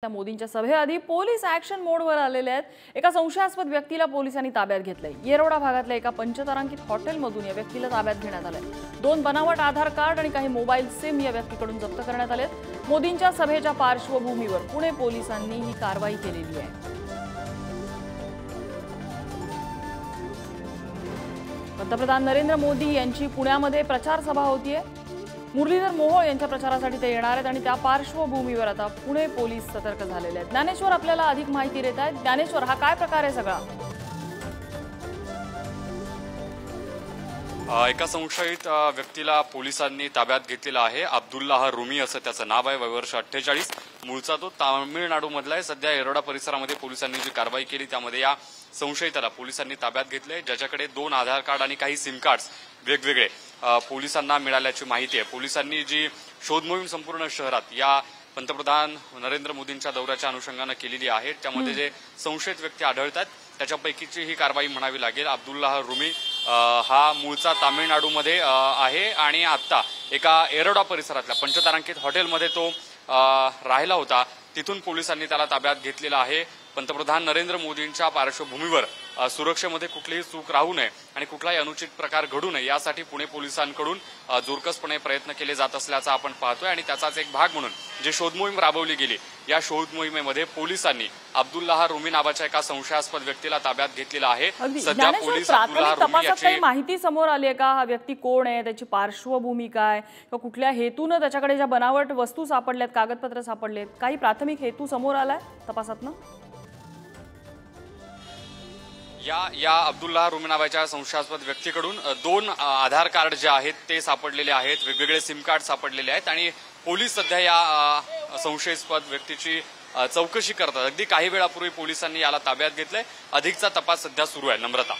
मोदींच्या सभेआधी police action मोडवर आलेले आहेत। एका संशयास्पद व्यक्तीला पोलिसांनी ताब्यात घेतलंय। येरवडा भागातल्या एका पंचतारांकित हॉटेलमधून या व्यक्तीला ताब्यात घेण्यात आलंय। 2 बनावट आधार कार्ड आणि काही मोबाईल सिम या व्यक्तीकडून जप्त करण्यात आलेत। मोदींच्या सभेच्या पार्श्वभूमीवर पुणे पोलिसांनी ही कारवाई केलेली आहे। पंतप्रधान नरेंद्र मोदी यांची पुण्यामध्ये प्रचार सभा होतीये। मुरलीधर मोहोळ यांच्या प्रचारासाठी ते येणार आहेत आणि त्या पार्श्वभूमीवर आता पुणे पोलीस सतर्क झालेले आहेत। ज्ञानेश्वर आपल्याला अधिक माहिती देत आहेत। ज्ञानेश्वर, हा काय प्रकार आहे सगळा? एका संशयित व्यक्तीला पोलिसांनी ताब्यात घेतलेला आहे। अब्दुल्लाह रुमी असं त्याचं नाव आहे। वयवर्ष 48, मूळचा तो तामिळनाडूमधला आहे। सध्या येरवडा परिसरामध्ये पोलिसांनी जी कारवाई केली त्यामध्ये या संशयिताला पोलिसांनी ताब्यात घेतले, ज्याच्याकडे 2 आधार कार्ड आणि काही सिम कार्ड्स वेगवेगळे पोलिसांना मिळाल्याची माहिती आहे। पोलिसांनी जी शोध मोहीम संपूर्ण शहरात या पंतप्रधान नरेंद्र मोदींच्या दौऱ्याच्या अनुषंगाने केलेली आहे, त्यामध्ये जे संशयित व्यक्ती आढळतात त्याच्यापैकीची ही कारवाई म्हणावी लागेल। अब्दुल्लाह रुमी हा मूळचा तामिळनाडूमध्ये आहे आणि आता एका येरवडा परिसरातल्या पंचतारांकित हॉटेलमध्ये तो राहिला होता। तिथून पोलिसांनी त्याला ताब्यात घेतलेला आहे। पंतप्रधान नरेंद्र मोदींच्या पार्श्वभूमीवर सुरक्षेमध्ये कुठलीही चूक राहू नये आणि कुठलाही अनुचित प्रकार घडू नये यासाठी पुणे पोलिसांकडून जोरकसपणे प्रयत्न केले जात असल्याचं आपण पाहतोय आणि त्याचाच एक भाग म्हणून जे शोध मोहीम राबवली गेली, या शोध मोहिमेमध्ये पोलिसांनी अब्दुल्लाह रुमी नावाच्या एका संशयास्पद व्यक्तीला ताब्यात घेतलेला आहे। सध्या पोलीस अब्दुल्लाह रुमी याची माहिती समोर आली आहे का? हा व्यक्ती कोण आहे, त्याची पार्श्वभूमी काय, किंवा कुठल्या हेतूने त्याच्याकडे ज्या बनावट वस्तू सापडल्यात, कागदपत्र सापडलेत, काही प्राथमिक हेतू समोर आलाय तपासातनं? या अब्दुल्लाह रुमी नावाच्या संशयास्पद व्यक्तीकडून 2 आधार कार्ड जे आहेत ते सापडलेले आहेत, वेगवेगळे सिम कार्ड सापडलेले आहेत आणि पोलीस सध्या या संशयास्पद व्यक्तीची चौकशी करतात। अगदी काही वेळापूर्वी पोलिसांनी याला ताब्यात घेतलंय। अधिकचा तपास सध्या सुरू आहे। नम्रता।